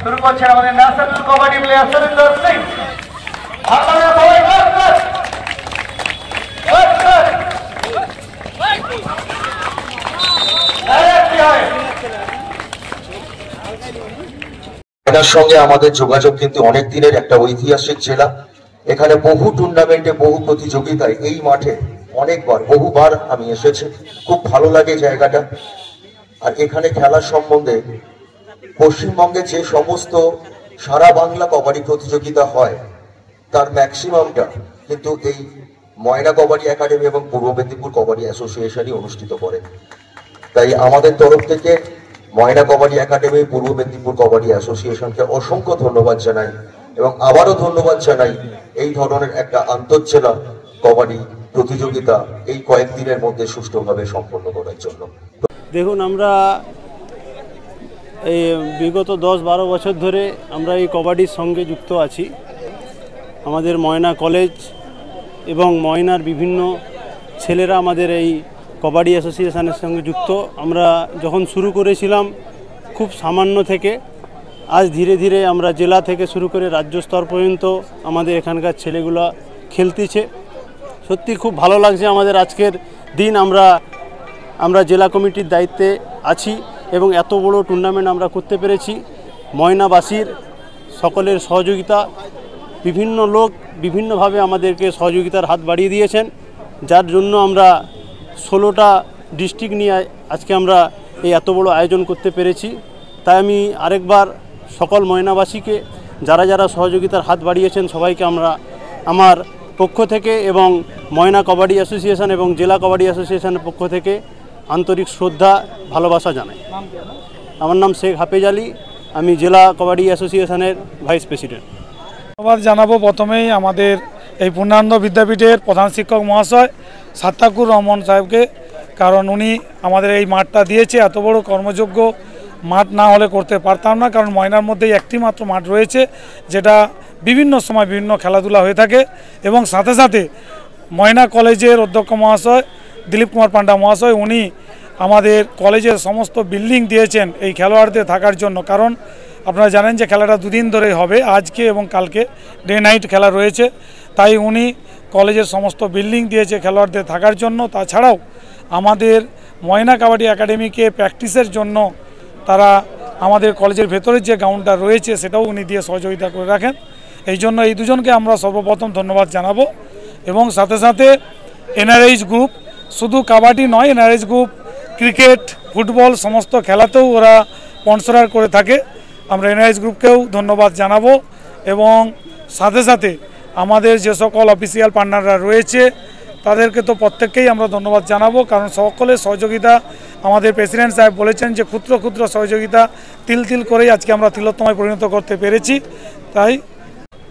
শুরু করছেন আমাদের ন্যাশনাল কবাডি প্লেয়ার সুরিন্দর সিং। আপনারা সবাই এটার সঙ্গে আমাদের যোগাযোগ কিন্তু অনেক দিনের, একটা ঐতিহাসিক জেলা। এখানে বহু টুর্নামেন্টে, বহু প্রতিযোগিতায় এই মাঠে অনেকবার, বহুবার আমি এসেছি। খুব ভালো লাগে জায়গাটা। আর এখানে খেলার সম্বন্ধে পশ্চিমবঙ্গে যে সমস্ত সারা বাংলা কবাডি প্রতিযোগিতা হয় তার ম্যাক্সিমামটা কিন্তু এই ময়না কবাডি একাডেমি এবং পূর্ব মেদিনীপুর কবাডি অ্যাসোসিয়েশনই অনুষ্ঠিত করে। তাই আমাদের তরফ থেকে ময়না কবাডি একাডেমি, পূর্ব মেদিনীপুর কবাডি অ্যাসোসিয়েশনকে অসংখ্য ধন্যবাদ জানাই এবং আবারও ধন্যবাদ জানাই এই ধরনের একটা আন্তঃজেলা কবাডি প্রতিযোগিতা এই কয়েকদিনের মধ্যে সুষ্ঠুভাবে সম্পন্ন করার জন্য। দেখুন, আমরা এই বিগত 10-12 বছর ধরে আমরা এই কবাডির সঙ্গে যুক্ত আছি। আমাদের ময়না কলেজ এবং ময়নার বিভিন্ন ছেলেরা আমাদের এই কবাডি অ্যাসোসিয়েশনের সঙ্গে যুক্ত। আমরা যখন শুরু করেছিলাম খুব সামান্য থেকে, আজ ধীরে ধীরে আমরা জেলা থেকে শুরু করে রাজ্য স্তর পর্যন্ত আমাদের এখানকার ছেলেগুলো খেলতেছে। সত্যি খুব ভালো লাগছে আমাদের আজকের দিন। আমরা জেলা কমিটির দায়িত্বে আছি এবং এত বড় টুর্নামেন্ট আমরা করতে পেরেছি। ময়নাবাসীর সকলের সহযোগিতা, বিভিন্ন লোক বিভিন্নভাবে আমাদেরকে সহযোগিতার হাত বাড়িয়ে দিয়েছেন, যার জন্য আমরা 16টা ডিস্ট্রিক্ট নিয়ে আজকে আমরা এই এত বড় আয়োজন করতে পেরেছি। তাই আমি আরেকবার সকল ময়নাবাসীকে যারা যারা সহযোগিতার হাত বাড়িয়েছেন সবাইকে আমরা আমার পক্ষ থেকে এবং ময়না কবাডি অ্যাসোসিয়েশন এবং জেলা কবাডি অ্যাসোসিয়েশনের পক্ষ থেকে আন্তরিক শ্রদ্ধা, ভালোবাসা জানাই। আমার নাম শেখ হাফেজ আলী, আমি জেলা কবাডি অ্যাসোসিয়েশনের ভাইস প্রেসিডেন্ট। ধন্যবাদ জানাবো প্রথমেই আমাদের এই পূর্ণানন্দ বিদ্যাপীঠের প্রধান শিক্ষক মহাশয় সাত্তাকুর রহমান সাহেবকে, কারণ উনি আমাদের এই মাঠটা দিয়েছে। এত বড় কর্মযোগ্য মাঠ না হলে করতে পারতাম না, কারণ ময়নার মধ্যেই একটি মাত্র মাঠ রয়েছে যেটা বিভিন্ন সময় বিভিন্ন খেলাধুলা হয়ে থাকে। এবং সাথে সাথে ময়না কলেজের অধ্যক্ষ মহাশয় দিলীপ কুমার পান্ডা মহাশয়, উনি আমাদের কলেজের সমস্ত বিল্ডিং দিয়েছেন এই খেলোয়াড়দের থাকার জন্য। কারণ আপনারা জানেন যে খেলাটা দুদিন ধরে হবে, আজকে এবং কালকে ডে নাইট খেলা রয়েছে। তাই উনি কলেজের সমস্ত বিল্ডিং দিয়েছে খেলোয়াড়দের থাকার জন্য। তাছাড়াও আমাদের ময়না কাবাডি একাডেমিকে প্র্যাকটিসের জন্য তারা আমাদের কলেজের ভেতরের যে গ্রাউন্ডটা রয়েছে সেটাও উনি দিয়ে সহযোগিতা করে রাখেন। এই জন্য এই দুজনকে আমরা সর্বপ্রথম ধন্যবাদ জানাবো। এবং সাথে সাথে এনআরএইচ গ্রুপ, শুধু কাবাডি নয়, এনআরএইচ গ্রুপ ক্রিকেট, ফুটবল সমস্ত খেলাতেও ওরা স্পন্সর করে থাকে। আমরা এনআরএইচ গ্রুপকেও ধন্যবাদ জানাবো। এবং সাথে সাথে আমাদের যে সকল অফিসিয়াল পার্টনাররা রয়েছে তাদেরকে তো প্রত্যেককেই আমরা ধন্যবাদ জানাবো, কারণ সকলের সহযোগিতা, আমাদের প্রেসিডেন্ট সাহেব বলেছেন যে ক্ষুদ্র ক্ষুদ্র সহযোগিতা তিল তিল করেই আজকে আমরা তিলোত্তমায় পরিণত করতে পেরেছি।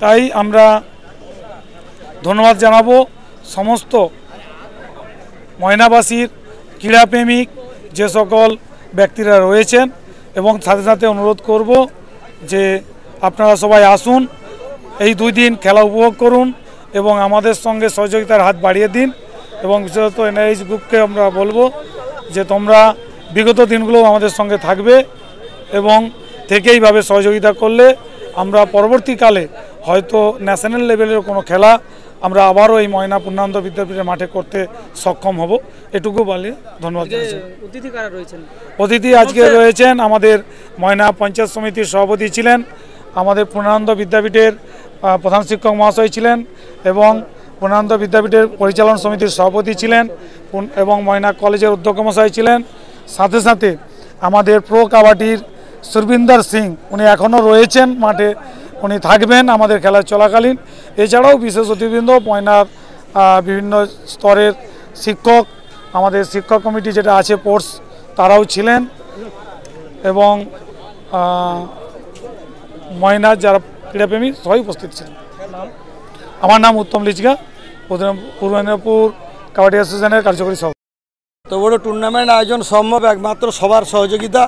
তাই আমরা ধন্যবাদ জানাবো সমস্ত ময়নাবাসীর ক্রীড়াপ্রেমিক যে সকল ব্যক্তিরা রয়েছেন। এবং সাথে সাথে অনুরোধ করব যে আপনারা সবাই আসুন, এই 2 দিন খেলা উপভোগ করুন এবং আমাদের সঙ্গে সহযোগিতার হাত বাড়িয়ে দিন। এবং বিশেষত এনআরএইচ গ্রুপকে আমরা বলবো যে তোমরা বিগত দিনগুলো আমাদের সঙ্গে থাকবে এবং এইভাবে সহযোগিতা করলে আমরা পরবর্তীকালে হয়তো ন্যাশনাল লেভেলের কোনো খেলা আমরা আবারও এই ময়না পূর্ণানন্দ বিদ্যাপীঠের মাঠে করতে সক্ষম হব। এটুকু বলে ধন্যবাদ। অতিথি আজকে রয়েছেন আমাদের ময়না পঞ্চায়েত সমিতির সভাপতি ছিলেন, আমাদের পূর্ণানন্দ বিদ্যাপীঠের প্রধান শিক্ষক মহাশয় ছিলেন এবং পূর্ণানন্দ বিদ্যাপীঠের পরিচালন সমিতির সভাপতি ছিলেন এবং ময়না কলেজের অধ্যক্ষ মহাশয় ছিলেন। সাথে সাথে আমাদের প্রো কাবাডির সুরবিন্দর সিং, উনি এখনও রয়েছেন মাঠে, উনি থাকবেন আমাদের খেলা চলাকালীন। এছাড়াও বিশেষ অতিথিবৃন্দ, ময়নার বিভিন্ন স্তরের শিক্ষক, আমাদের শিক্ষক কমিটি যেটা আছে পোর্টস, তারাও ছিলেন এবং ময়নার যারা ক্রীড়াপ্রেমী সবাই উপস্থিত ছিলেন। আমার নাম উত্তম লিচকা, পূর্ব মেদিনীপুর কাবাডি অ্যাসোসিয়েশনের কার্যকরী সভাপতি। তো বড় টুর্নামেন্ট আয়োজন সম্ভব একমাত্র সবার সহযোগিতা,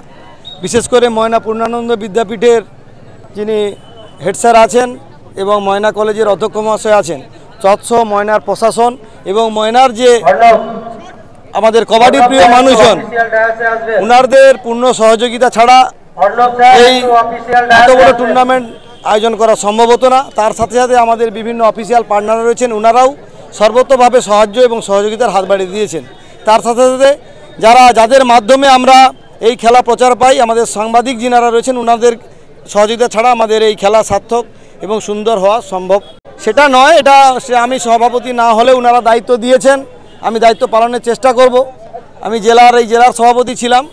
বিশেষ করে ময়না পূর্ণানন্দ বিদ্যাপীঠের যিনি হেড স্যার আছেন এবং ময়না কলেজের অধ্যক্ষ মহাশয় আছেন, তৎসহ ময়নার প্রশাসন এবং ময়নার যে আমাদের কবাডি প্রিয় মানুষজন, ওনাদের পূর্ণ সহযোগিতা ছাড়া এই এত বড় টুর্নামেন্ট আয়োজন করা সম্ভব হতো না। তার সাথে সাথে আমাদের বিভিন্ন অফিসিয়াল পার্টনার রয়েছেন, ওনারাও সর্বতোভাবে সাহায্য এবং সহযোগিতার হাত বাড়িয়ে দিয়েছেন। তার সাথে সাথে যাদের মাধ্যমে আমরা এই খেলা প্রচার পাই, আমাদের সাংবাদিক যিনারা রয়েছেন, ওনাদের সহযোগিতা ছাড়া আমাদের এই খেলা সার্থক এবং সুন্দর হওয়া সম্ভব সেটা নয়। এটা আমি সভাপতি না হলে ওনারা দায়িত্ব দিয়েছেন, আমি দায়িত্ব পালনের চেষ্টা করব। আমি এই জেলার সভাপতি ছিলাম,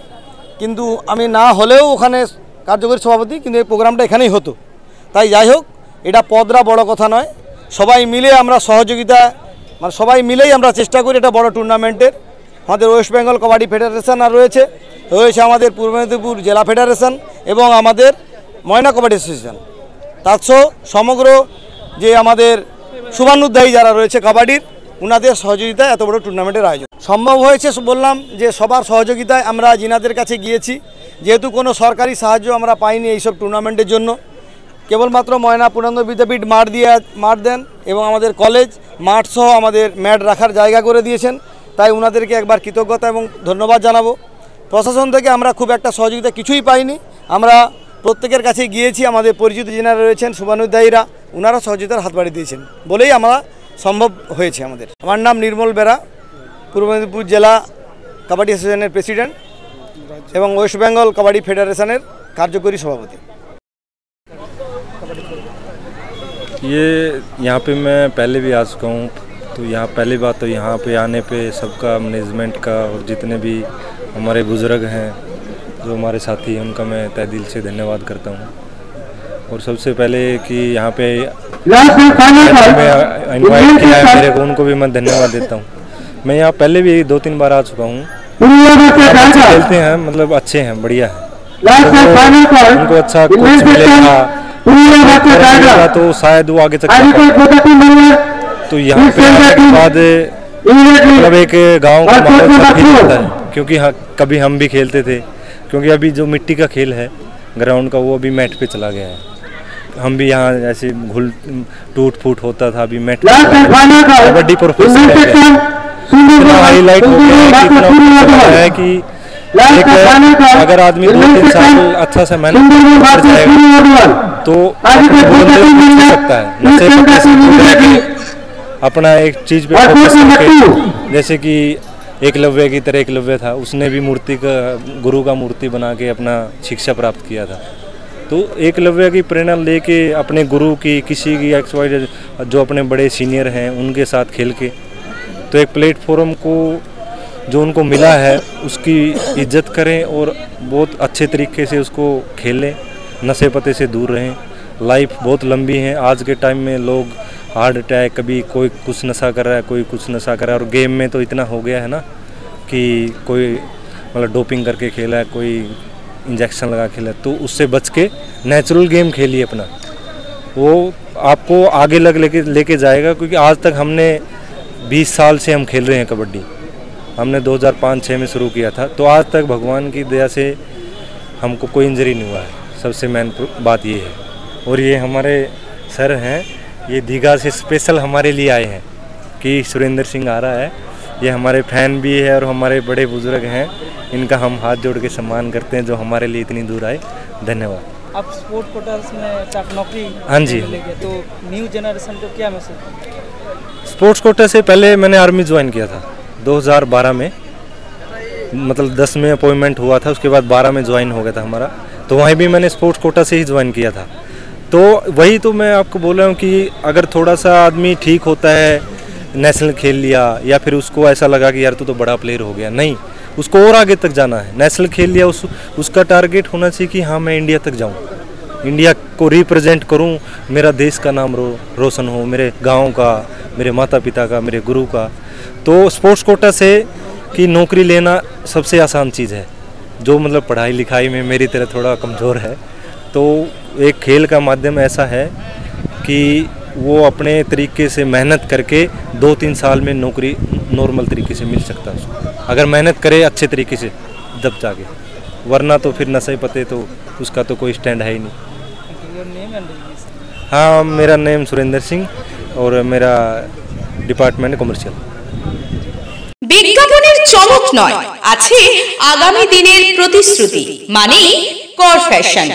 কিন্তু আমি না হলেও ওখানে কার্যকরী সভাপতি, কিন্তু এই প্রোগ্রামটা এখানেই হতো। তাই যাই হোক, এটা পদরা বড় কথা নয়, সবাই মিলে আমরা সহযোগিতা সবাই মিলেই আমরা চেষ্টা করি এটা বড় টুর্নামেন্টের। আমাদের ওয়েস্ট বেঙ্গল কবাডি ফেডারেশন আর রয়েছে আমাদের পূর্ব মেদিনীপুর জেলা ফেডারেশন এবং আমাদের ময়না কবাডি অ্যাসোসিয়েশন, তাছাড়াও সমগ্র যে আমাদের শুভানুধ্যায়ী যারা রয়েছে কাবাডির, ওনাদের সহযোগিতায় এত বড় টুর্নামেন্টের আয়োজন সম্ভব হয়েছে। বললাম যে সবার সহযোগিতায় আমরা যিনাদের কাছে গিয়েছি, যেহেতু কোনো সরকারি সাহায্য আমরা পাইনি এইসব টুর্নামেন্টের জন্য, কেবলমাত্র ময়না পূর্ণানন্দ বিদ্যাপীঠ মাঠ দেন এবং আমাদের কলেজ মাঠ সহ আমাদের ম্যাট রাখার জায়গা করে দিয়েছেন। তাই ওনাদেরকে একবার কৃতজ্ঞতা এবং ধন্যবাদ জানাবো। প্রশাসন থেকে আমরা খুব একটা সহযোগিতা কিছুই পাইনি, আমরা প্রত্যেকের কাছে গিয়েছি, আমাদের পরিচিত যিনারা রয়েছেন শুভানুধ্যায়ীরা, ওনারা সহযোগিতার হাত বাড়িয়ে দিয়েছেন বলেই আমরা সম্ভব হয়েছে আমাদের। আমার নাম নির্মল বেরা, পূর্ব মেদিনীপুর জেলা কাবাডি অ্যাসোসিয়েশনের প্রেসিডেন্ট এবং ওয়েস্ট বেঙ্গল কাবাডি ফেডারেশনের কার্যকরী সভাপতি। ये यहाँ पे मैं पहले भी आ चुका हूँ, तो यहाँ पहली बात तो यहाँ पे आने पे सबका मैनेजमेंट का और जितने भी हमारे बुज़ुर्ग हैं जो हमारे साथी हैं उनका मैं तहे दिल से धन्यवाद करता हूँ। और सबसे पहले कि यहाँ पे इनवाइट किया है मेरे को, उनको भी मैं धन्यवाद देता हूँ। मैं यहाँ पहले भी 2-3 बार आ चुका हूँ। खेलते हैं, मतलब अच्छे हैं, बढ़िया है। उनको अच्छा कोच मिलेगा तो शायद वो आगे तक तो यहाँ पे आने के बाद मतलब एक गांव का माहौल फील होता है, क्योंकि हाँ कभी हम भी खेलते थे, क्योंकि अभी जो मिट्टी का खेल है ग्राउंड का वो अभी मैट पे चला गया है। हम भी यहाँ ऐसे टूट फूट होता था, अभी मैट कबड्डी प्रोफेशनल इतना हाईलाइट हो गया है कि अगर आदमी 2-3 साल अच्छा से मेहनत कर जाएगा तो सकता है। नशे पत्ते से दूर रह के अपना एक चीज़ पे फोकस करके, जैसे कि एकलव्य की तरह एकलव्य था, उसने भी गुरु का मूर्ति बना के अपना शिक्षा प्राप्त किया था। तो एकलव्य की प्रेरणा लेके अपने गुरु की किसी की XY जो अपने बड़े सीनियर हैं उनके साथ खेल के, तो एक प्लेटफॉर्म को जो उनको मिला है उसकी इज्जत करें और बहुत अच्छे तरीके से उसको खेलें, नशे पते से दूर रहें। लाइफ बहुत लंबी है, आज के टाइम में लोग हार्ट अटैक, कभी कोई कुछ नशा कर रहा है, कोई कुछ नशा कर रहा है, और गेम में तो इतना हो गया है ना कि कोई मतलब डोपिंग करके खेला है, कोई इंजेक्शन लगा खेला है। तो उससे बच के नेचुरल गेम खेलिए अपना, वो आपको आगे लेके जाएगा। क्योंकि आज तक हमने 20 साल से हम खेल रहे हैं कबड्डी, हमने 2005-06 में शुरू किया था, तो आज तक भगवान की दया से हमको कोई इंजरी नहीं हुआ है। सबसे मेन बात ये है। और ये हमारे सर हैं, ये दीघा से स्पेशल हमारे लिए आए हैं कि सुरेंद्र सिंह आ रहा है, ये हमारे फैन भी है और हमारे बड़े बुजुर्ग हैं, इनका हम हाथ जोड़ के सम्मान करते हैं जो हमारे लिए इतनी दूर आए। धन्यवाद। आप स्पोर्ट कोटास में नौकरी, हाँ जी, तो न्यू जनरेशन को क्या मैसेज? स्पोर्ट्स कोटा से पहले मैंने आर्मी ज्वाइन किया था 2012 में, मतलब 10 में अपॉइंटमेंट हुआ था, उसके बाद 12 में ज्वाइन हो गया था हमारा, तो वहीं भी मैंने स्पोर्ट्स कोटा से ही ज्वाइन किया था। तो वही तो मैं आपको बोल रहा हूँ कि अगर थोड़ा सा आदमी ठीक होता है, नेशनल खेल लिया, या फिर उसको ऐसा लगा कि यार तू तो बड़ा प्लेयर हो गया, नहीं, उसको और आगे तक जाना है। नेशनल खेल लिया, उसका टारगेट होना चाहिए कि हाँ मैं इंडिया तक जाऊँ, इंडिया को रिप्रेजेंट करूँ, मेरा देश का नाम रोशन हो, मेरे गाँव का, मेरे माता पिता का, मेरे गुरु का। तो स्पोर्ट्स कोटा से की नौकरी लेना सबसे आसान चीज़ है। जो मतलब पढ़ाई लिखाई में मेरी तरह थोड़ा कमज़ोर है, तो एक खेल का माध्यम ऐसा है कि वो अपने तरीके से मेहनत करके 2-3 साल में नौकरी नॉर्मल तरीके से मिल सकता है उसको, अगर मेहनत करे अच्छे तरीके से जब जाके, वरना तो फिर नशे पते तो उसका तो कोई स्टैंड है ही नहीं। हाँ, मेरा नेम सुरेंद्र सिंह और मेरा डिपार्टमेंट कमर्शियल। বিজ্ঞাপনের চমক নয়, আছে আগামী দিনের প্রতিশ্রুতি, মানে কর ফ্যাশন।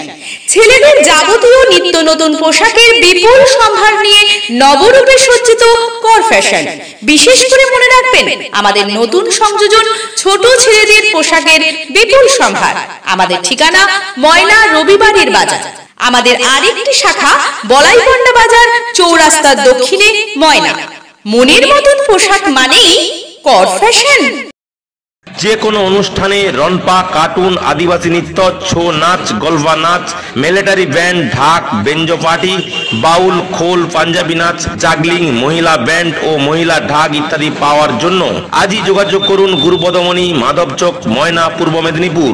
ছেলেদের যাবতীয় নিত্য নতুন পোশাকের বিপুল সম্ভার নিয়ে নবরূপে সজ্জিত কর ফ্যাশন। বিশেষ করে মনে রাখবেন, আমাদের নতুন সংযোজন ছোট ছেলেদের পোশাকের বিপুল সম্ভার। আমাদের ঠিকানা ময়না রবিবারের বাজার। আমাদের আরেকটি শাখা বলাইপন্ডা বাজার চৌরাস্তার দক্ষিণে ময়না। মনের মতন পোশাক মানেই কর ফ্যাশন। যে কোনো অনুষ্ঠানে রনপা, কার্টুন, আদিবাসী নৃত্য, ছৌ নাচ, গলফা নাচ, মিলিটারি ব্যান্ড, ঢাক, বেঞ্জো পার্টি, বাউল, খোল, পাঞ্জাবি নাচ, জাগলিং, মহিলা ব্যান্ড ও মহিলা ঢাক ইত্যাদি পাওয়ার জন্য আজই যোগাযোগ করুন গুরুপদমণি, মাধবচক, ময়না, পূর্ব মেদিনীপুর।